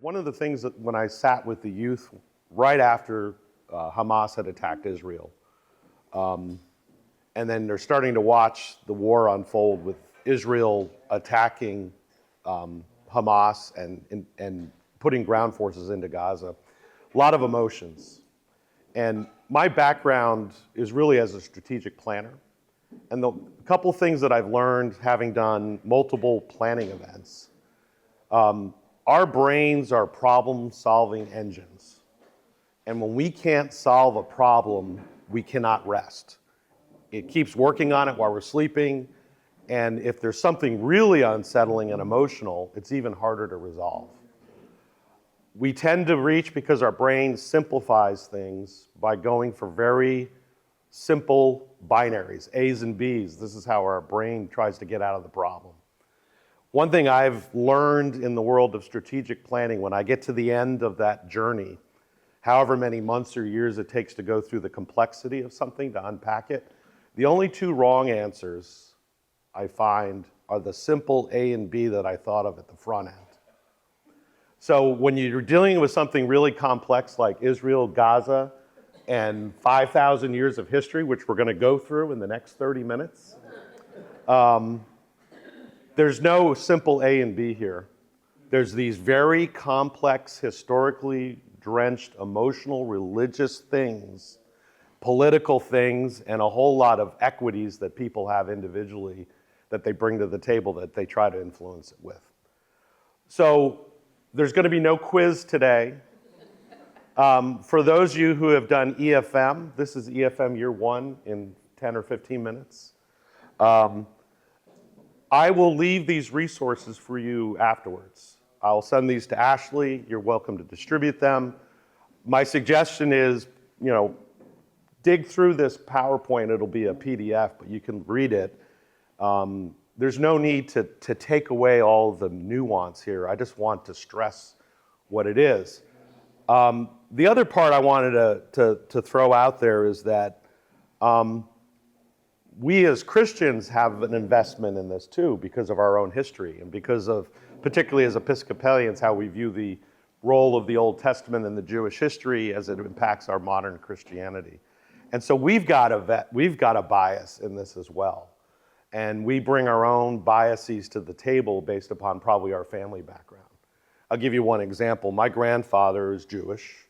One of the things that when I sat with the youth right after Hamas had attacked Israel, and then they're starting to watch the war unfold with Israel attacking Hamas and putting ground forces into Gaza, a lot of emotions. And my background is really as a strategic planner. And the couple things that I've learned having done multiple planning events, our brains are problem-solving engines. And when we can't solve a problem, we cannot rest. It keeps working on it while we're sleeping. And if there's something really unsettling and emotional, it's even harder to resolve. We tend to reach, because our brain simplifies things by going for very simple binaries, A's and B's. This is how our brain tries to get out of the problem. One thing I've learned in the world of strategic planning, when I get to the end of that journey, however many months or years it takes to go through the complexity of something, to unpack it, the only two wrong answers I find are the simple A and B that I thought of at the front end. So when you're dealing with something really complex like Israel, Gaza, and 5,000 years of history, which we're going to go through in the next 30 minutes, there's no simple A and B here. There's these very complex, historically drenched, emotional, religious things, political things, and a whole lot of equities that people have individually that they bring to the table that they try to influence it with. So there's going to be no quiz today. For those of you who have done EFM, this is EFM year 1 in 10 or 15 minutes. I will leave these resources for you afterwards. I'll send these to Ashley. You're welcome to distribute them. My suggestion is, dig through this PowerPoint. It'll be a PDF, but you can read it. There's no need to take away all the nuance here. I just want to stress what it is. The other part I wanted to throw out there is that we as Christians have an investment in this too, because of our own history and because of, particularly as Episcopalians, how we view the role of the Old Testament in the Jewish history as it impacts our modern Christianity. And so we've got a bias in this as well. And we bring our own biases to the table based upon probably our family background. I'll give you one example. My grandfather is Jewish,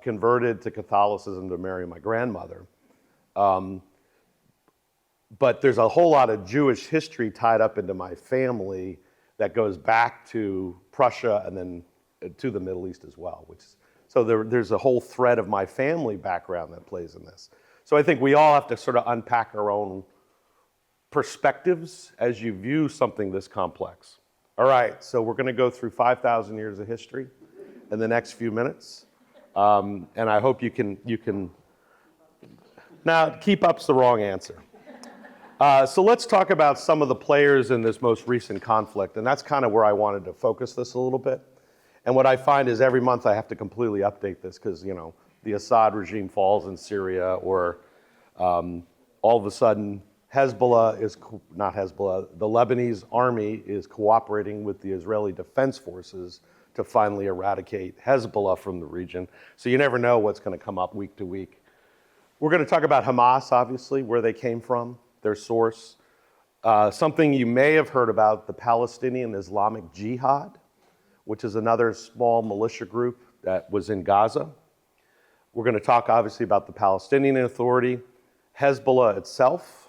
converted to Catholicism to marry my grandmother. But there's a whole lot of Jewish history tied up into my family that goes back to Prussia and then to the Middle East as well. So there's a whole thread of my family background that plays in this. So I think we all have to sort of unpack our own perspectives as you view something this complex. All right, so we're going to go through 5,000 years of history in the next few minutes. And I hope you can, now keep up's the wrong answer. So let's talk about some of the players in this most recent conflict, and that's kind of where I wanted to focus this a little bit. And what I find is every month I have to completely update this because, the Assad regime falls in Syria, or all of a sudden Hezbollah is, not Hezbollah, the Lebanese army is cooperating with the Israeli Defense Forces to finally eradicate Hezbollah from the region. So you never know what's going to come up week to week. We're going to talk about Hamas, obviously, where they came from, their source. Something you may have heard about, the Palestinian Islamic Jihad, which is another small militia group that was in Gaza. We're going to talk, obviously, about the Palestinian Authority, Hezbollah itself,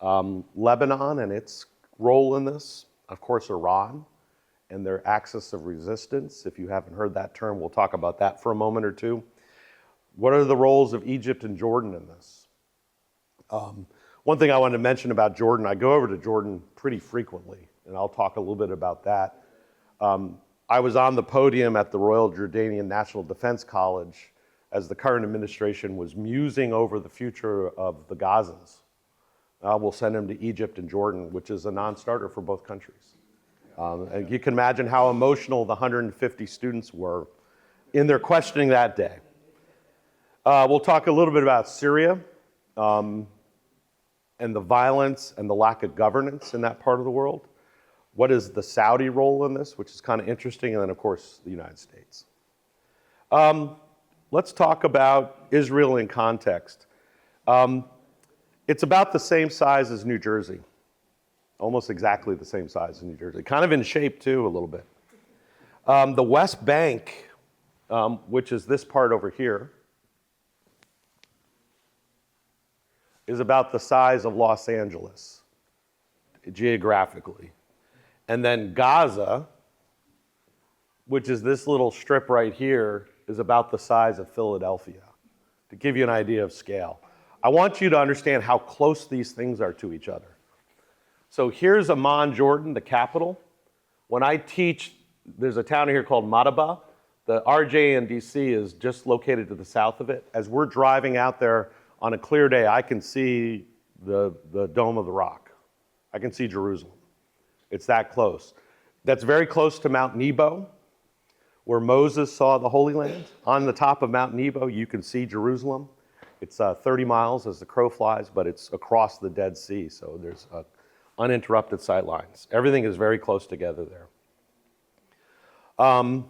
Lebanon and its role in this, of course, Iran and their axis of resistance. If you haven't heard that term, we'll talk about that for a moment or two. What are the roles of Egypt and Jordan in this? One thing I wanted to mention about Jordan, I go over to Jordan pretty frequently, and I'll talk a little bit about that. I was on the podium at the Royal Jordanian National Defense College as the current administration was musing over the future of the Gazans. We'll send them to Egypt and Jordan, which is a non-starter for both countries. And you can imagine how emotional the 150 students were in their questioning that day. We'll talk a little bit about Syria and the violence and the lack of governance in that part of the world. What is the Saudi role in this, which is kind of interesting, and then, of course, the United States. Let's talk about Israel in context. It's about the same size as New Jersey, almost exactly the same size as New Jersey, kind of in shape, too, a little bit. The West Bank, which is this part over here, is about the size of Los Angeles, geographically. And then Gaza, which is this little strip right here, is about the size of Philadelphia, to give you an idea of scale. I want you to understand how close these things are to each other. So here's Amman, Jordan, the capital. When I teach, there's a town here called Madaba. The RJ in DC is just located to the south of it. As we're driving out there on a clear day, I can see the Dome of the Rock. I can see Jerusalem. It's that close. That's very close to Mount Nebo, where Moses saw the Holy Land. On the top of Mount Nebo, you can see Jerusalem. It's 30 miles as the crow flies, but it's across the Dead Sea, so there's uninterrupted sight lines. Everything is very close together there. To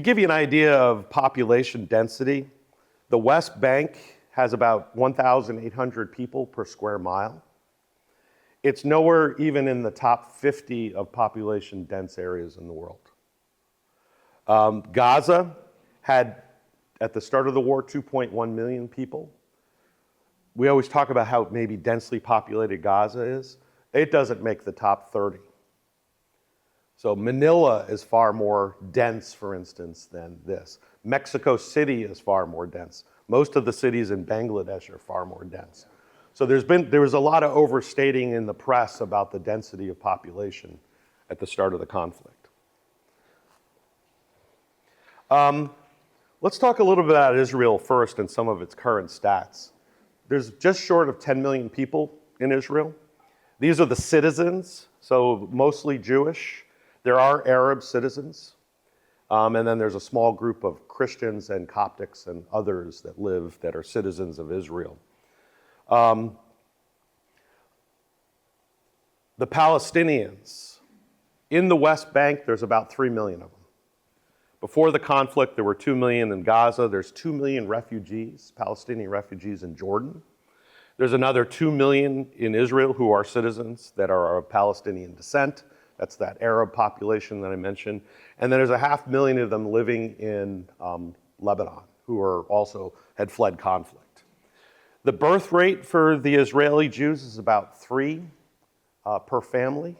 give you an idea of population density, the West Bank has about 1,800 people per square mile. It's nowhere even in the top 50 of population dense areas in the world. Gaza had, at the start of the war, 2.1 million people. We always talk about how maybe densely populated Gaza is. It doesn't make the top 30. So Manila is far more dense, for instance, than this. Mexico City is far more dense. Most of the cities in Bangladesh are far more dense. So there was a lot of overstating in the press about the density of population at the start of the conflict. Let's talk a little bit about Israel first and some of its current stats. There's just short of 10 million people in Israel. These are the citizens, so mostly Jewish. There are Arab citizens, and then there's a small group of Christians and Coptics and others that are citizens of Israel. The Palestinians, in the West Bank, there's about 3 million of them. Before the conflict, there were 2 million in Gaza. There's 2 million refugees, Palestinian refugees in Jordan. There's another 2 million in Israel who are citizens that are of Palestinian descent. That's that Arab population that I mentioned. And then there's 500,000 of them living in Lebanon who had fled conflict. The birth rate for the Israeli Jews is about 3 per family,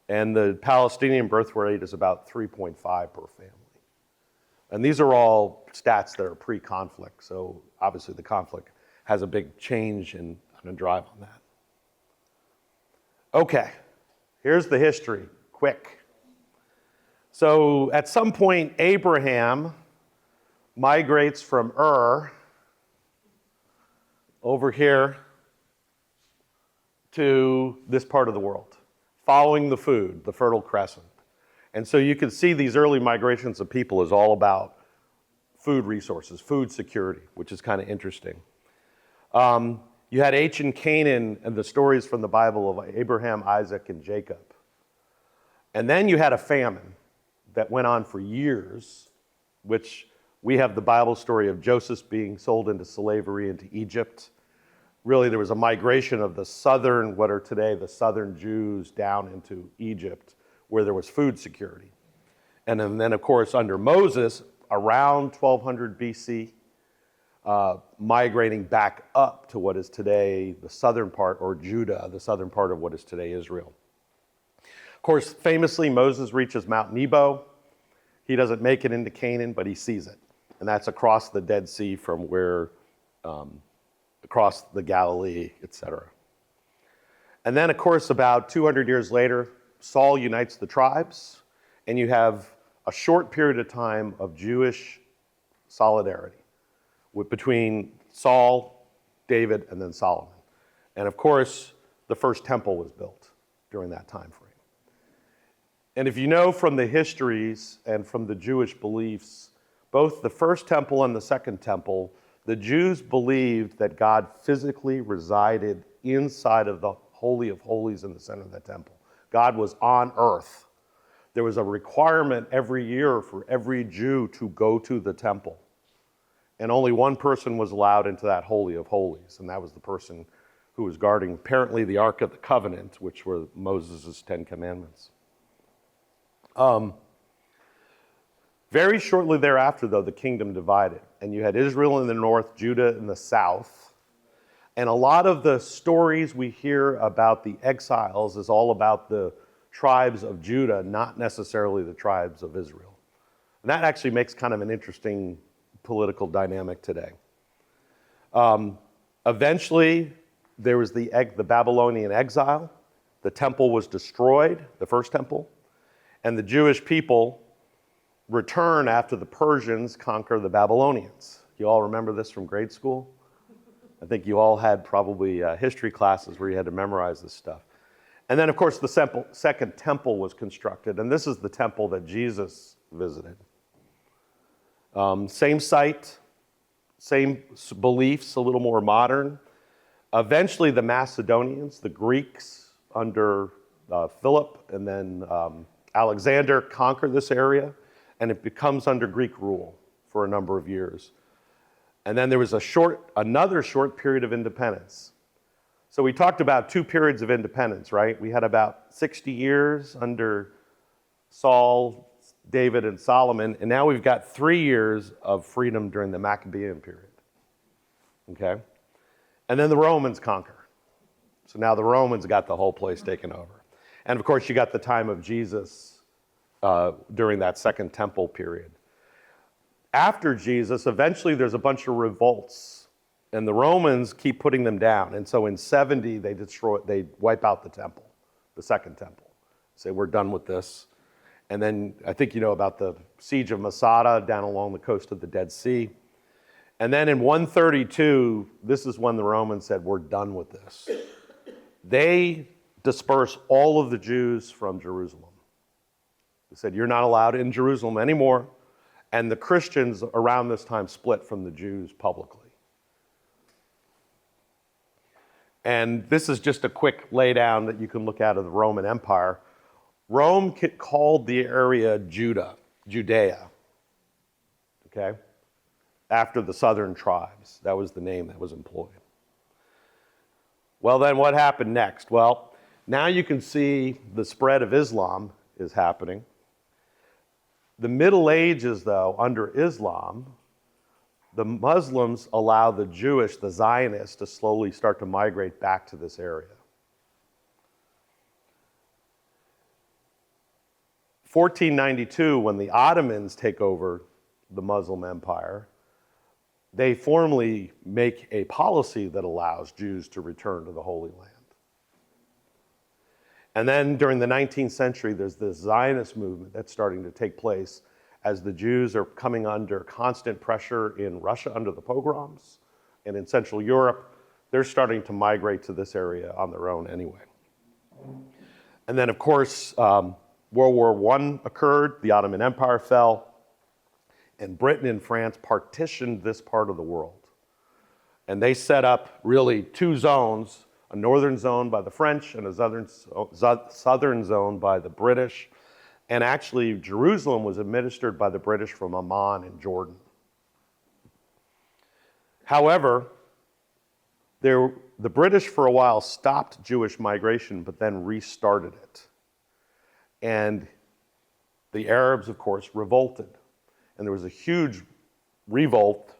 and the Palestinian birth rate is about 3.5 per family. And these are all stats that are pre-conflict, so obviously the conflict has a big change and a drive on that. Okay, here's the history, quick. So at some point, Abraham migrates from Ur over here to this part of the world, following the food, the Fertile Crescent. And so you can see these early migrations of people is all about food resources, food security, which is kind of interesting. You had ancient Canaan and the stories from the Bible of Abraham, Isaac, and Jacob. And then you had a famine that went on for years, which we have the Bible story of Joseph being sold into slavery into Egypt. Really, there was a migration of the southern, what are today the southern Jews, down into Egypt, where there was food security. And then of course, under Moses, around 1200 BC, migrating back up to what is today the southern part, or Judah, the southern part of what is today Israel. Of course, famously, Moses reaches Mount Nebo. He doesn't make it into Canaan, but he sees it. And that's across the Dead Sea from where, across the Galilee, etc. And then, of course, about 200 years later, Saul unites the tribes, and you have a short period of time of Jewish solidarity between Saul, David, and then Solomon. And of course, the first temple was built during that time frame. And if you know from the histories and from the Jewish beliefs, both the first temple and the second temple, the Jews believed that God physically resided inside of the Holy of Holies in the center of the temple. God was on earth. There was a requirement every year for every Jew to go to the temple. And only one person was allowed into that Holy of Holies, and that was the person who was guarding apparently the Ark of the Covenant, which were Moses' 10 Commandments. Very shortly thereafter, though, the kingdom divided, and you had Israel in the north, Judah in the south. And a lot of the stories we hear about the exiles is all about the tribes of Judah, not necessarily the tribes of Israel. And that actually makes kind of an interesting political dynamic today. Eventually, there was the Babylonian exile. The temple was destroyed, the first temple, and the Jewish people return after the Persians conquer the Babylonians. You all remember this from grade school? I think you all had probably history classes where you had to memorize this stuff. And then, of course, the second temple was constructed, and this is the temple that Jesus visited. Same site, same beliefs, a little more modern. Eventually, the Macedonians, the Greeks under Philip, and then Alexander conquer this area, and it becomes under Greek rule for a number of years. And then there was another short period of independence. So we talked about 2 periods of independence, right? We had about 60 years under Saul, David, and Solomon, and now we've got 3 years of freedom during the Maccabean period. Okay? And then the Romans conquer. So now the Romans got the whole place taken over. And of course, you got the time of Jesus during that second temple period. After Jesus, eventually there's a bunch of revolts, and the Romans keep putting them down. And so in 70, they wipe out the temple, the second temple. Say, we're done with this. And then I think you know about the siege of Masada down along the coast of the Dead Sea. And then in 132, this is when the Romans said, we're done with this. They dispersed all of the Jews from Jerusalem. They said, you're not allowed in Jerusalem anymore. And the Christians around this time split from the Jews publicly. And this is just a quick laydown that you can look at of the Roman Empire. Rome called the area Judea, okay? After the southern tribes. That was the name that was employed. Well, then what happened next? Well, now you can see the spread of Islam is happening. The Middle Ages, though, under Islam, the Muslims allow the Jewish, the Zionists, to slowly start to migrate back to this area. 1492, when the Ottomans take over the Muslim Empire, they formally make a policy that allows Jews to return to the Holy Land. And then during the 19th century, there's this Zionist movement that's starting to take place as the Jews are coming under constant pressure in Russia under the pogroms, and in Central Europe, they're starting to migrate to this area on their own anyway. And then, of course, World War I occurred, the Ottoman Empire fell, and Britain and France partitioned this part of the world. And they set up really 2 zones, a northern zone by the French and a southern zone by the British. And actually, Jerusalem was administered by the British from Amman in Jordan. However, the British for a while stopped Jewish migration, but then restarted it. And the Arabs, of course, revolted. And there was a huge revolt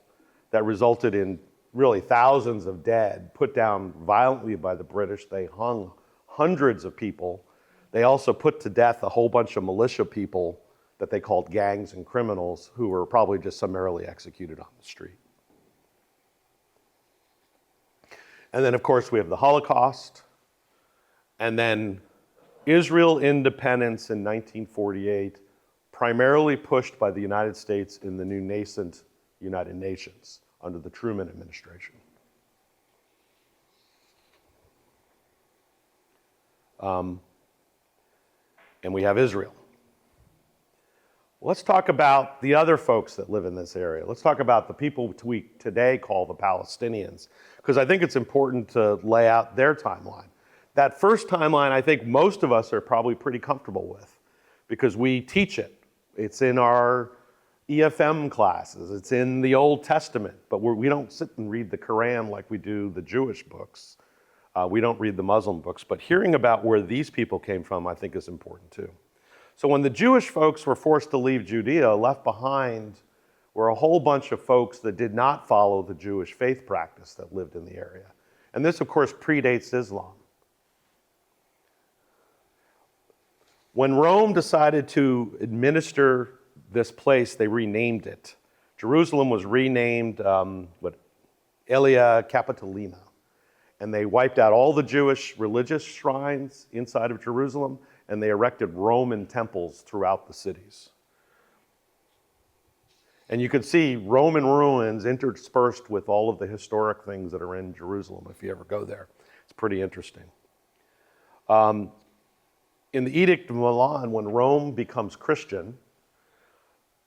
that resulted in really thousands of dead, put down violently by the British. They hung hundreds of people. They also put to death a whole bunch of militia people that they called gangs and criminals who were probably just summarily executed on the street. And then, of course, we have the Holocaust. And then Israel independence in 1948, primarily pushed by the United States in the new nascent United Nations under the Truman administration. And we have Israel. Let's talk about the other folks that live in this area. Let's talk about the people we today call the Palestinians, because I think it's important to lay out their timeline. That first timeline, I think most of us are probably pretty comfortable with because we teach it. It's in our EFM classes. It's in the Old Testament, but we don't sit and read the Quran like we do the Jewish books. We don't read the Muslim books, but hearing about where these people came from, I think is important too. So when the Jewish folks were forced to leave Judea, left behind were a whole bunch of folks that did not follow the Jewish faith practice that lived in the area. And this, of course, predates Islam. When Rome decided to administer this place, they renamed it. Jerusalem was renamed Aelia Capitolina. And they wiped out all the Jewish religious shrines inside of Jerusalem, and they erected Roman temples throughout the cities. And you can see Roman ruins interspersed with all of the historic things that are in Jerusalem if you ever go there. It's pretty interesting. In the Edict of Milan, when Rome becomes Christian,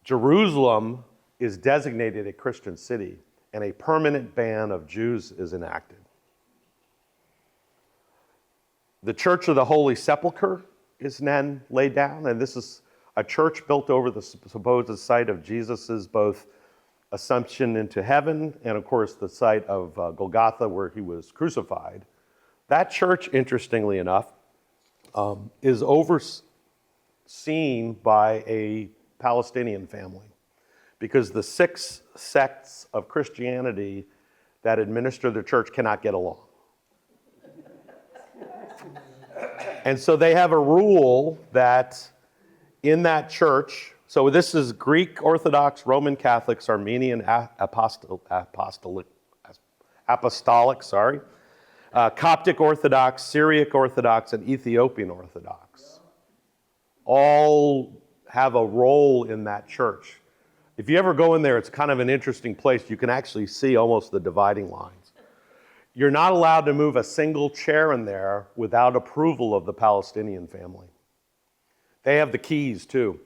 Jerusalem is designated a Christian city, and a permanent ban of Jews is enacted. The Church of the Holy Sepulchre is then laid down, and this is a church built over the supposed site of Jesus's both assumption into heaven and, of course, the site of Golgotha where he was crucified. That church, interestingly enough, is overseen by a Palestinian family because the 6 sects of Christianity that administer the church cannot get along. And so they have a rule that in that church, so this is Greek Orthodox, Roman Catholics, Armenian Apostolic, Coptic Orthodox, Syriac Orthodox, and Ethiopian Orthodox all have a role in that church. If you ever go in there, it's kind of an interesting place. You can actually see almost the dividing lines. You're not allowed to move a single chair in there without approval of the Palestinian family. They have the keys too.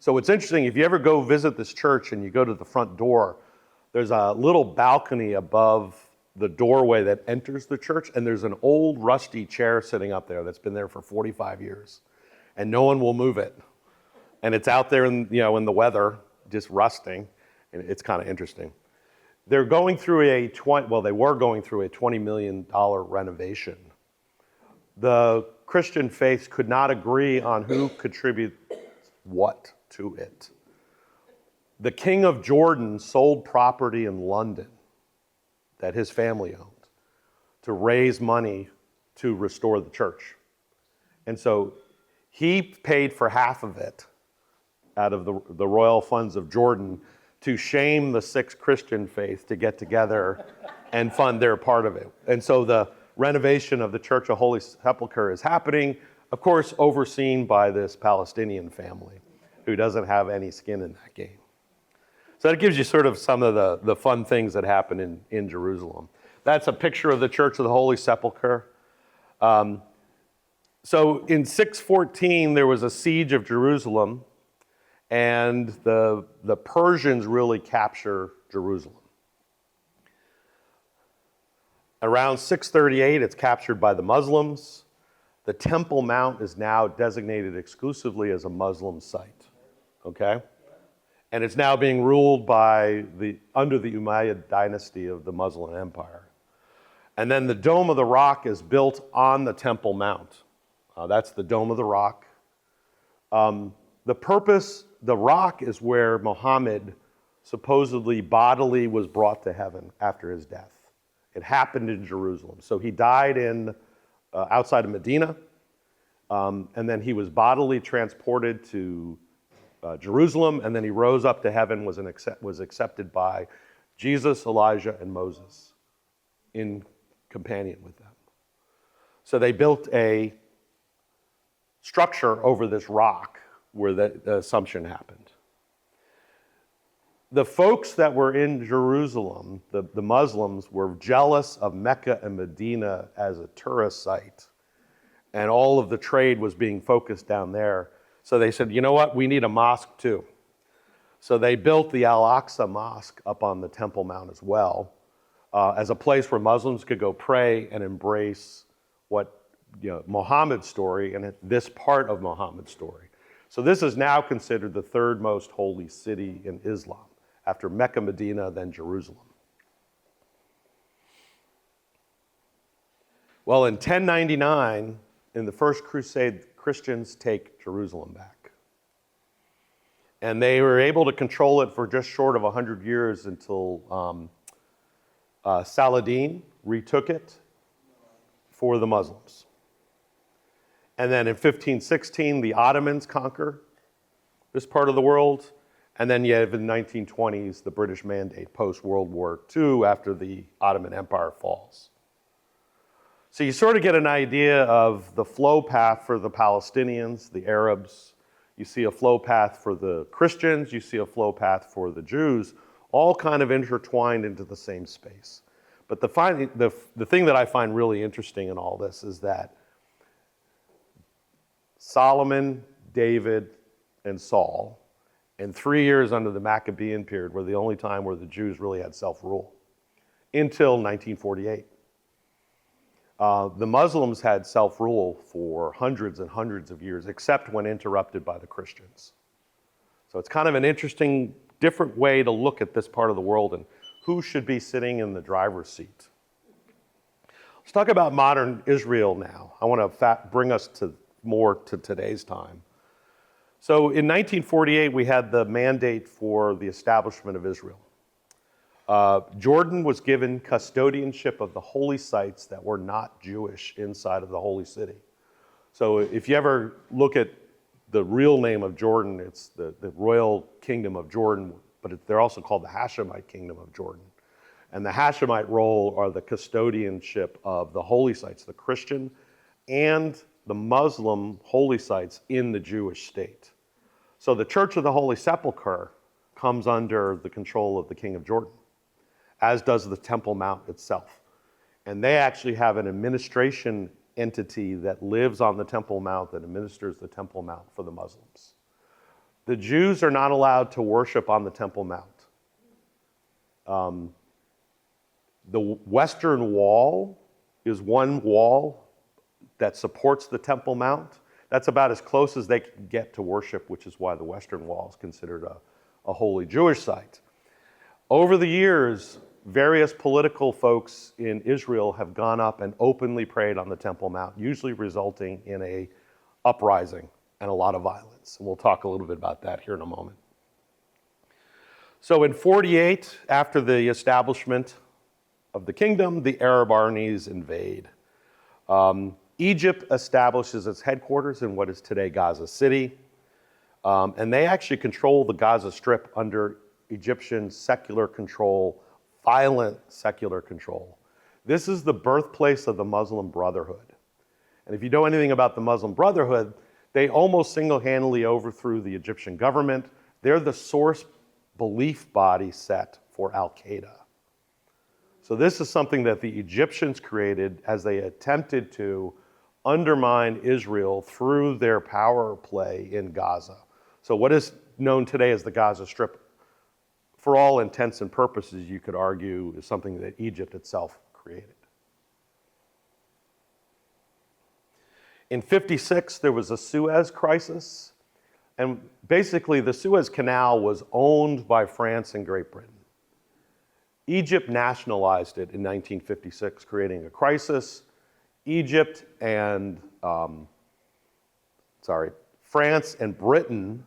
So it's interesting, if you ever go visit this church and you go to the front door, there's a little balcony above the doorway that enters the church, and there's an old rusty chair sitting up there that's been there for 45 years, and no one will move it. And it's out there in the weather, just rusting, and it's kind of interesting. They're going through they were going through a $20 million renovation. The Christian faith could not agree on who contributed what to it. The King of Jordan sold property in London that his family owned to raise money to restore the church. And so he paid for half of it out of the royal funds of Jordan to shame the 6 Christian faith to get together and fund their part of it. And so the renovation of the Church of Holy Sepulchre is happening, of course, overseen by this Palestinian family who doesn't have any skin in that game. So that gives you sort of some of the fun things that happen in Jerusalem. That's a picture of the Church of the Holy Sepulchre. So in 614, there was a siege of Jerusalem, and the Persians really capture Jerusalem. Around 638, it's captured by the Muslims. The Temple Mount is now designated exclusively as a Muslim site, okay? And it's now being ruled under the Umayyad dynasty of the Muslim Empire. And then the Dome of the Rock is built on the Temple Mount. That's the Dome of the Rock. The rock is where Muhammad supposedly bodily was brought to heaven after his death. It happened in Jerusalem. So he died outside of Medina, and then he was bodily transported to Jerusalem, and then he rose up to heaven, was accepted by Jesus, Elijah, and Moses in companion with them. So they built a structure over this rock where the Assumption happened. The folks that were in Jerusalem, the Muslims, were jealous of Mecca and Medina as a tourist site, and all of the trade was being focused down there. So they said, you know what, we need a mosque too. So they built the Al-Aqsa Mosque up on the Temple Mount as well, as a place where Muslims could go pray and embrace what Muhammad's story and this part of Muhammad's story. So this is now considered the third most holy city in Islam, after Mecca, Medina, then Jerusalem. Well, in 1099, in the First Crusade, Christians take Jerusalem back. And they were able to control it for just short of 100 years until Saladin retook it for the Muslims. And then in 1516, the Ottomans conquer this part of the world. And then you have in the 1920s, the British Mandate post-World War II after the Ottoman Empire falls. So you sort of get an idea of the flow path for the Palestinians, the Arabs. You see a flow path for the Christians. You see a flow path for the Jews, all kind of intertwined into the same space. But the thing that I find really interesting in all this is that Solomon, David, and Saul, and 3 years under the Maccabean period were the only time where the Jews really had self-rule, until 1948. The Muslims had self-rule for hundreds and hundreds of years, except when interrupted by the Christians. So it's kind of an interesting, different way to look at this part of the world and who should be sitting in the driver's seat. Let's talk about modern Israel now. I want to bring us more to today's time. So in 1948, we had the mandate for the establishment of Israel. Jordan was given custodianship of the holy sites that were not Jewish inside of the holy city. So if you ever look at the real name of Jordan, it's the Royal Kingdom of Jordan, but they're also called the Hashemite Kingdom of Jordan. And the Hashemite role are the custodianship of the holy sites, the Christian and the Muslim holy sites in the Jewish state. So the Church of the Holy Sepulchre comes under the control of the King of Jordan, as does the Temple Mount itself. And they actually have an administration entity that lives on the Temple Mount, that administers the Temple Mount for the Muslims. The Jews are not allowed to worship on the Temple Mount. The Western Wall is one wall that supports the Temple Mount. That's about as close as they can get to worship, which is why the Western Wall is considered a holy Jewish site. Over the years, various political folks in Israel have gone up and openly prayed on the Temple Mount, usually resulting in an uprising and a lot of violence. And we'll talk a little bit about that here in a moment. So in 48, after the establishment of the kingdom, the Arab armies invade. Egypt establishes its headquarters in what is today Gaza City. And they actually control the Gaza Strip under Egyptian secular control, violent secular control. This is the birthplace of the Muslim Brotherhood. And if you know anything about the Muslim Brotherhood, they almost single-handedly overthrew the Egyptian government. They're the source belief body set for Al-Qaeda. So this is something that the Egyptians created as they attempted to undermine Israel through their power play in Gaza. So what is known today as the Gaza Strip, for all intents and purposes, you could argue, is something that Egypt itself created. In 56, there was a Suez crisis, and basically the Suez Canal was owned by France and Great Britain. Egypt nationalized it in 1956, creating a crisis. Egypt and, France and Britain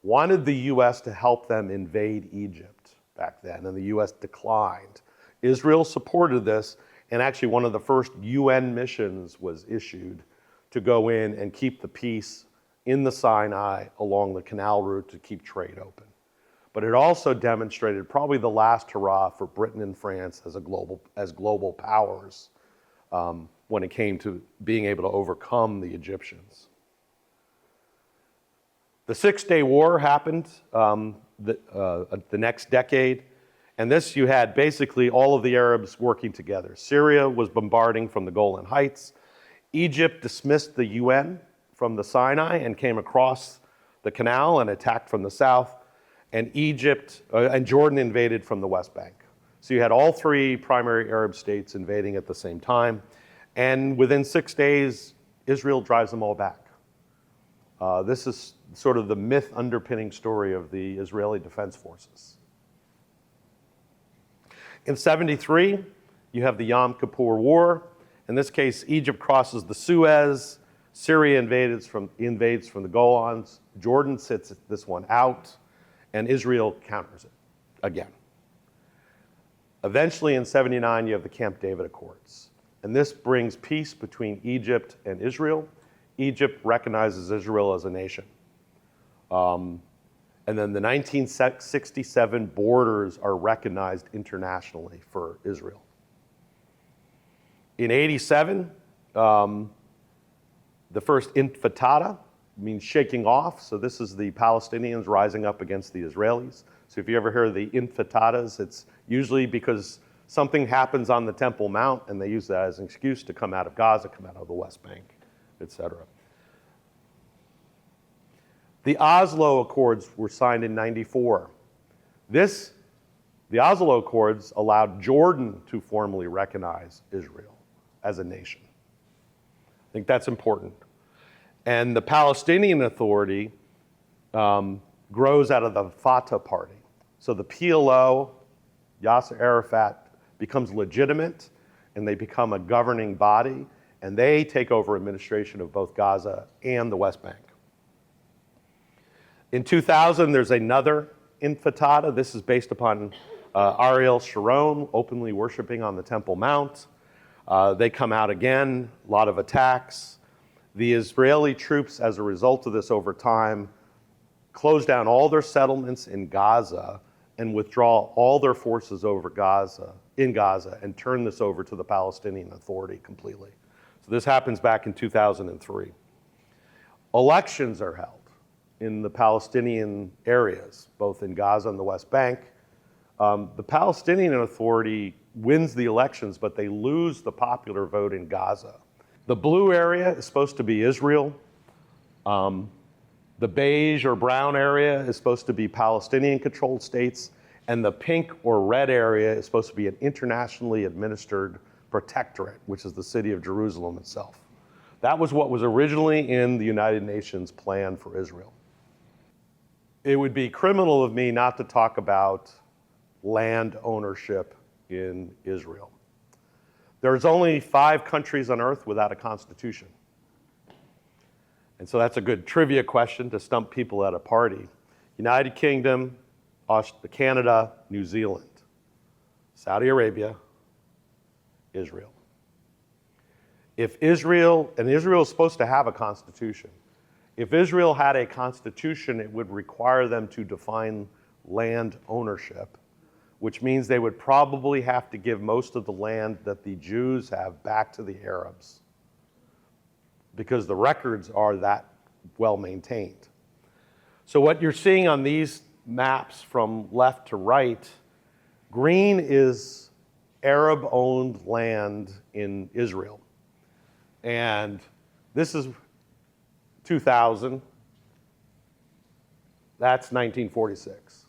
wanted the U.S. to help them invade Egypt back then, and the U.S. declined. Israel supported this, and actually one of the first UN missions was issued to go in and keep the peace in the Sinai along the canal route to keep trade open. But it also demonstrated probably the last hurrah for Britain and France as global powers when it came to being able to overcome the Egyptians. The Six-Day War happened the next decade, and this you had basically all of the Arabs working together. Syria was bombarding from the Golan Heights. Egypt dismissed the UN from the Sinai and came across the canal and attacked from the south. And and Jordan invaded from the West Bank. So you had all three primary Arab states invading at the same time. And within 6 days, Israel drives them all back. This is sort of the myth underpinning story of the Israeli Defense Forces. In 73, you have the Yom Kippur War. In this case, Egypt crosses the Suez, Syria invades from the Golans, Jordan sits this one out, and Israel counters it again. Eventually in 79, you have the Camp David Accords. And this brings peace between Egypt and Israel. Egypt recognizes Israel as a nation. And then the 1967 borders are recognized internationally for Israel. In 87, the first intifada means shaking off. So this is the Palestinians rising up against the Israelis. So if you ever hear the intifadas, it's usually because something happens on the Temple Mount and they use that as an excuse to come out of Gaza, come out of the West Bank, etc. The Oslo Accords were signed in 94. The Oslo Accords allowed Jordan to formally recognize Israel as a nation. I think that's important. And the Palestinian Authority grows out of the Fatah party. So the PLO, Yasser Arafat, becomes legitimate, and they become a governing body, and they take over administration of both Gaza and the West Bank. In 2000, there's another intifada. This is based upon Ariel Sharon openly worshiping on the Temple Mount. They come out again, a lot of attacks. The Israeli troops, as a result of this over time, close down all their settlements in Gaza and withdraw all their forces in Gaza and turn this over to the Palestinian Authority completely. So this happens back in 2003. Elections are held in the Palestinian areas, both in Gaza and the West Bank. The Palestinian Authority wins the elections, but they lose the popular vote in Gaza. The blue area is supposed to be Israel. The beige or brown area is supposed to be Palestinian-controlled states, and the pink or red area is supposed to be an internationally administered protectorate, which is the city of Jerusalem itself. That was what was originally in the United Nations plan for Israel. It would be criminal of me not to talk about land ownership in Israel. There's only 5 countries on earth without a constitution. And so that's a good trivia question to stump people at a party. United Kingdom, Canada, New Zealand, Saudi Arabia, Israel. Israel is supposed to have a constitution. If Israel had a constitution, it would require them to define land ownership, which means they would probably have to give most of the land that the Jews have back to the Arabs, because the records are that well maintained. So what you're seeing on these maps from left to right, green is Arab-owned land in Israel. And this is 2000. That's 1946.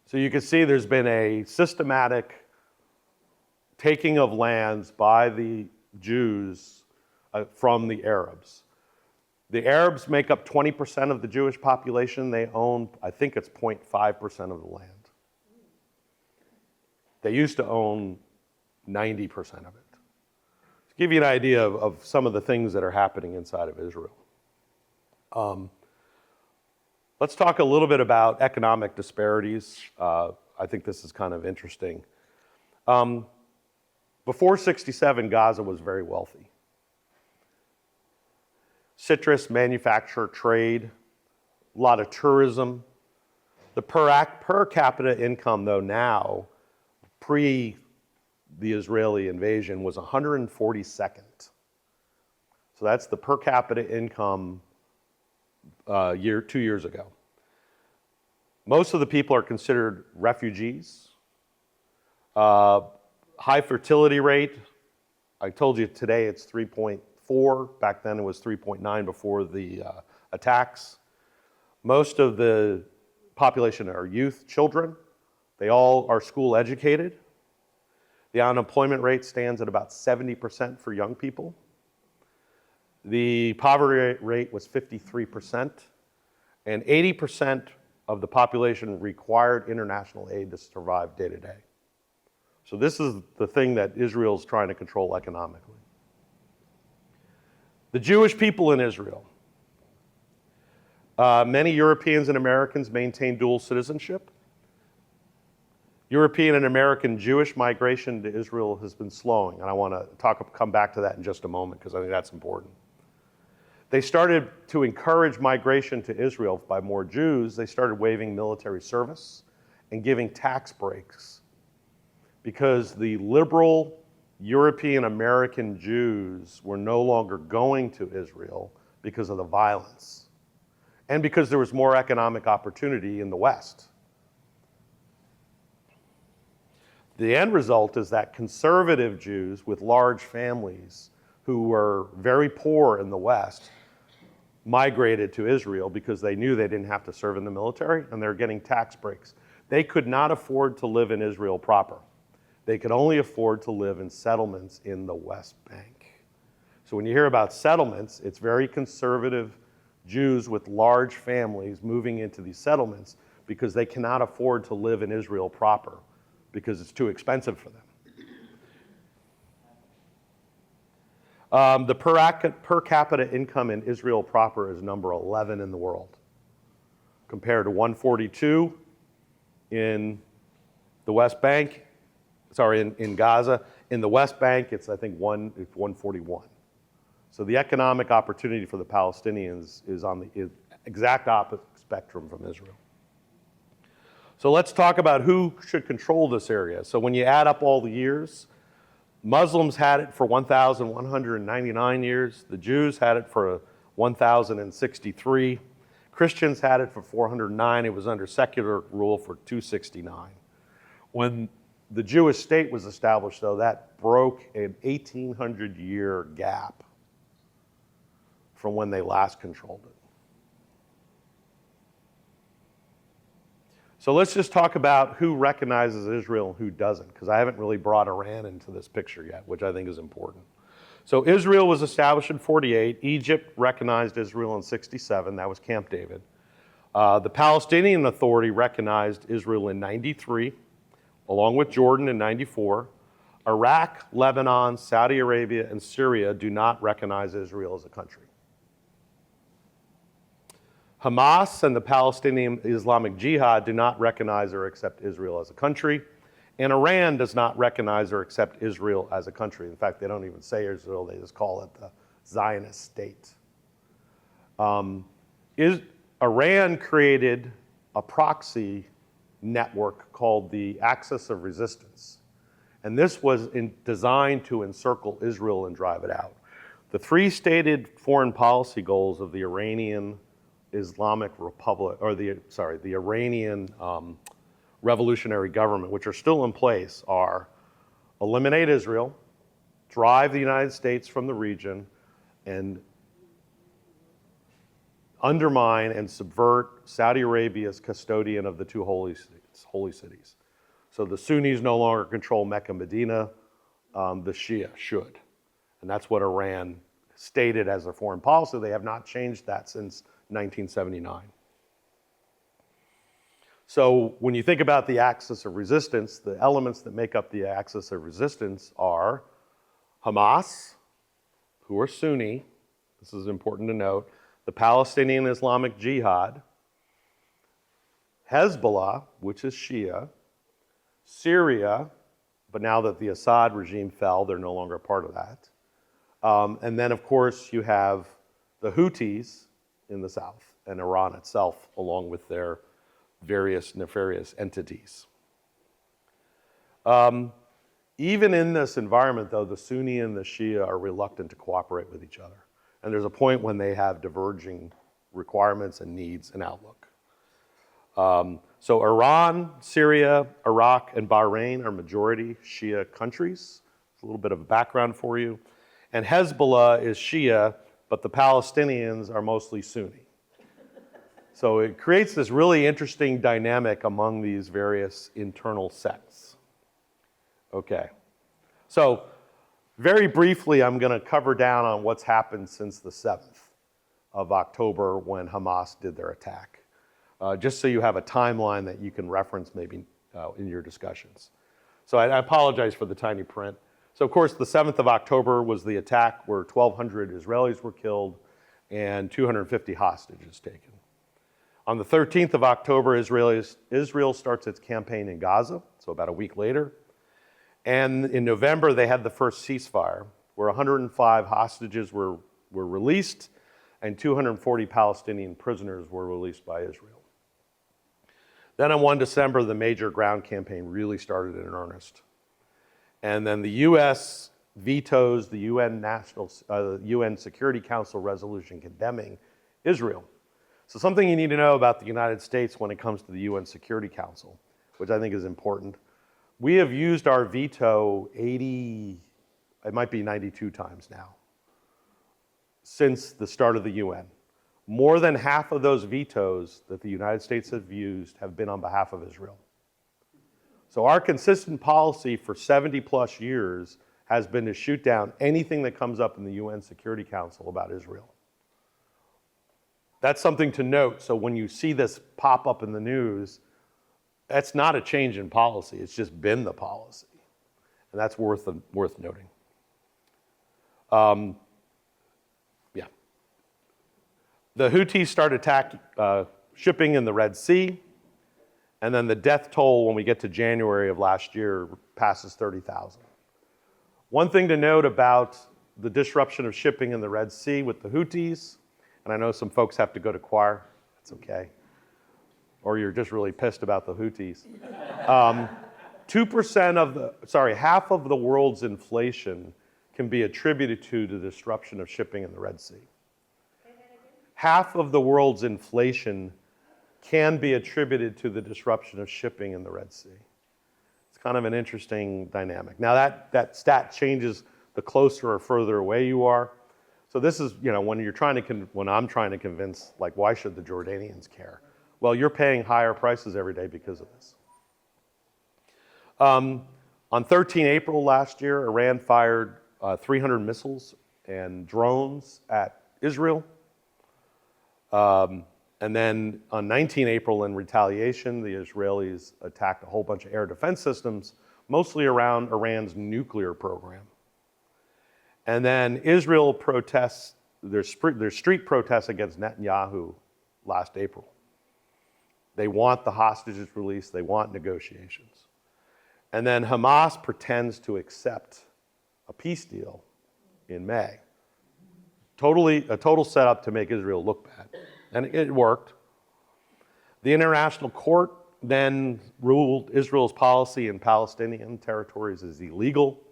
So you can see there's been a systematic taking of lands by the Jews from the Arabs. The Arabs make up 20% of the Jewish population. They own, I think it's 0.5% of the land. They used to own 90% of it. To give you an idea of some of the things that are happening inside of Israel. Let's talk a little bit about economic disparities. I think this is kind of interesting. Before 67, Gaza was very wealthy. Citrus, manufacture, trade, a lot of tourism. The per capita income, though, now, pre the Israeli invasion, was 142nd. So that's the per capita income 2 years ago. Most of the people are considered refugees. High fertility rate. I told you today it's 3.4. Back then it was 3.9 before the attacks. Most of the population are youth, children. They all are school educated. The unemployment rate stands at about 70% for young people. the poverty rate was 53%, and 80% of the population required international aid to survive day to day. So this is the thing that Israel's trying to control economically. The Jewish people in Israel. Many Europeans and Americans maintain dual citizenship. European and American Jewish migration to Israel has been slowing, and I want to come back to that in just a moment because I think that's important. They started to encourage migration to Israel by more Jews. They started waiving military service and giving tax breaks because the liberal European American Jews were no longer going to Israel because of the violence and because there was more economic opportunity in the West. The end result is that conservative Jews with large families who were very poor in the West migrated to Israel because they knew they didn't have to serve in the military and they're getting tax breaks. They could not afford to live in Israel proper. They could only afford to live in settlements in the West Bank. So when you hear about settlements, it's very conservative Jews with large families moving into these settlements because they cannot afford to live in Israel proper because it's too expensive for them. The per capita income in Israel proper is number 11 in the world, compared to 142 in the West Bank, in Gaza. In the West Bank, it's 141. So the economic opportunity for the Palestinians is on the exact opposite spectrum from Israel. So let's talk about who should control this area. So when you add up all the years, Muslims had it for 1,199 years. The Jews had it for 1,063. Christians had it for 409. It was under secular rule for 269. When the Jewish state was established, though, that broke an 1,800-year gap from when they last controlled it. So let's just talk about who recognizes Israel and who doesn't, because I haven't really brought Iran into this picture yet, which I think is important. So Israel was established in 48. Egypt recognized Israel in 67. That was Camp David. The Palestinian Authority recognized Israel in 93, along with Jordan in 94. Iraq, Lebanon, Saudi Arabia, and Syria do not recognize Israel as a country. Hamas and the Palestinian Islamic Jihad do not recognize or accept Israel as a country, and Iran does not recognize or accept Israel as a country. In fact, they don't even say Israel, they just call it the Zionist state. Iran created a proxy network called the Axis of Resistance, and this was designed to encircle Israel and drive it out. The three stated foreign policy goals of the Iranian Islamic Republic, or the Iranian revolutionary government, which are still in place, are eliminate Israel, drive the United States from the region, and undermine and subvert Saudi Arabia's custodian of the two holy cities. So the Sunnis no longer control Mecca, Medina, the Shia should. And that's what Iran stated as their foreign policy. They have not changed that since 1979. So when you think about the axis of resistance, the elements that make up the axis of resistance are Hamas, who are Sunni, this is important to note, the Palestinian Islamic Jihad, Hezbollah, which is Shia, Syria, but now that the Assad regime fell, they're no longer a part of that. And then, of course, you have the Houthis in the south, and Iran itself, along with their various nefarious entities. Even in this environment, though, the Sunni and the Shia are reluctant to cooperate with each other. And there's a point when they have diverging requirements and needs and outlook. So Iran, Syria, Iraq, and Bahrain are majority Shia countries. It's a little bit of a background for you. And Hezbollah is Shia, but the Palestinians are mostly Sunni. So it creates this really interesting dynamic among these various internal sects. Okay, so Very briefly, I'm going to cover down on what's happened since the 7th of October when Hamas did their attack, just so you have a timeline that you can reference maybe in your discussions. So I apologize for the tiny print. So of course, the 7th of October was the attack where 1,200 Israelis were killed and 250 hostages taken. On the 13th of October, Israel starts its campaign in Gaza, so about a week later. And in November, they had the first ceasefire, where 105 hostages were released and 240 Palestinian prisoners were released by Israel. Then on 1 December, the major ground campaign really started in earnest. And then the U.S. vetoes the UN Security Council resolution condemning Israel. So something you need to know about the United States when it comes to the UN Security Council, which I think is important. We have used our veto 80, it might be 92 times now, since the start of the UN. More than half of those vetoes that the United States have used have been on behalf of Israel. So our consistent policy for 70 plus years has been to shoot down anything that comes up in the UN Security Council about Israel. That's something to note. So when you see this pop up in the news, that's not a change in policy. It's just been the policy. And that's worth noting. Yeah. The Houthis start attacking shipping in the Red Sea. And then the death toll when we get to January of last year passes 30,000. One thing to note about the disruption of shipping in the Red Sea with the Houthis, and I know some folks have to go to choir, that's okay. Or you're just really pissed about the Houthis. 2% half of the world's inflation can be attributed to the disruption of shipping in the Red Sea. Half of the world's inflation can be attributed to the disruption of shipping in the Red Sea. It's kind of an interesting dynamic. Now that stat changes the closer or further away you are. So this is, when when I'm trying to convince, like, why should the Jordanians care? Well, you're paying higher prices every day because of this. On 13 April last year, Iran fired 300 missiles and drones at Israel. And then on 19 April, in retaliation, the Israelis attacked a whole bunch of air defense systems, mostly around Iran's nuclear program. And then Israel protests, there's street protests against Netanyahu last April. They want the hostages released, they want negotiations. And then Hamas pretends to accept a peace deal in May. A total setup to make Israel look bad. And it worked. The International Court then ruled Israel's policy in Palestinian territories is illegal.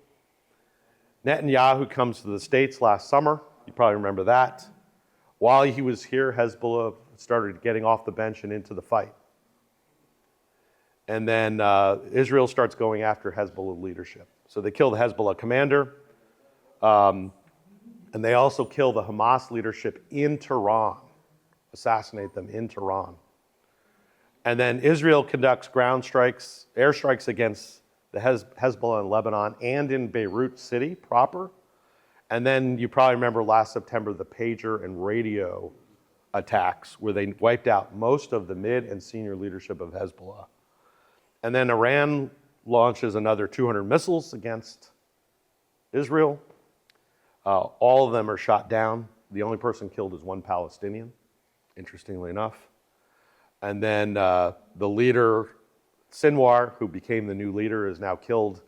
Netanyahu comes to the States last summer. You probably remember that. While he was here, Hezbollah started getting off the bench and into the fight. And then Israel starts going after Hezbollah leadership. So they kill the Hezbollah commander. And they also kill the Hamas leadership in Tehran. Assassinate them in Tehran. And then Israel conducts airstrikes against the Hezbollah in Lebanon and in Beirut city proper. And then you probably remember last September the pager and radio attacks where they wiped out most of the mid and senior leadership of Hezbollah. And then Iran launches another 200 missiles against Israel. All of them are shot down. The only person killed is one Palestinian, interestingly enough. And then the leader, Sinwar, who became the new leader, is now killed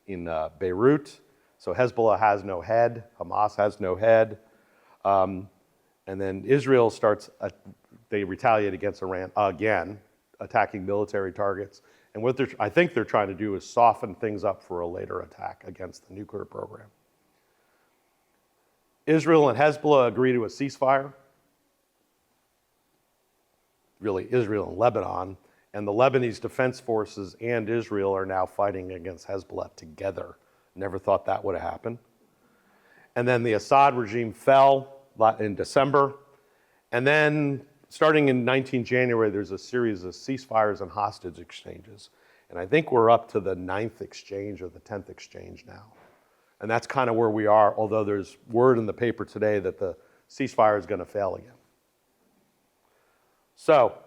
in Beirut. So Hezbollah has no head. Hamas has no head. And then Israel they retaliate against Iran again, attacking military targets. And what I think they're trying to do is soften things up for a later attack against the nuclear program. Israel and Hezbollah agree to a ceasefire. Really, Israel and Lebanon. And the Lebanese Defense Forces and Israel are now fighting against Hezbollah together. Never thought that would have happened. And then the Assad regime fell in December. And then starting in 19 January, there's a series of ceasefires and hostage exchanges. And I think we're up to the 9th exchange or the 10th exchange now. And that's kind of where we are, although there's word in the paper today that the ceasefire is going to fail again. So,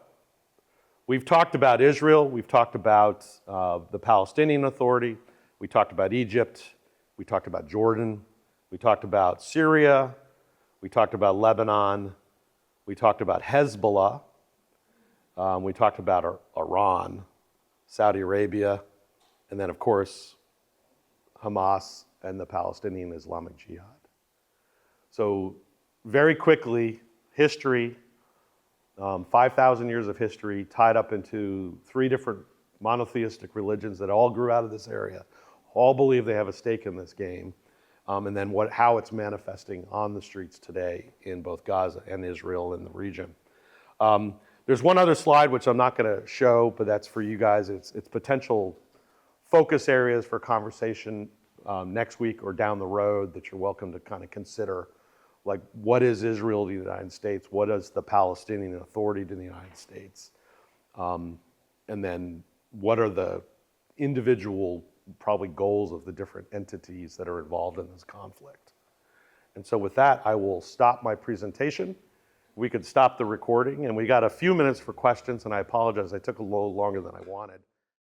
we've talked about Israel, we've talked about the Palestinian Authority, we talked about Egypt, we talked about Jordan, we talked about Syria, we talked about Lebanon, we talked about Hezbollah, we talked about Iran, Saudi Arabia, and then of course Hamas and the Palestinian Islamic Jihad. So very quickly, history, 5,000 years of history tied up into 3 different monotheistic religions that all grew out of this area, all believe they have a stake in this game, and then how it's manifesting on the streets today in both Gaza and Israel and the region. There's one other slide which I'm not going to show, but that's for you guys. It's potential focus areas for conversation next week or down the road that you're welcome to kind of consider. Like, what is Israel to the United States? What is the Palestinian Authority to the United States? And then what are the individual, probably, goals of the different entities that are involved in this conflict? And so with that, I will stop my presentation. We could stop the recording, and we got a few minutes for questions, and I apologize, I took a little longer than I wanted.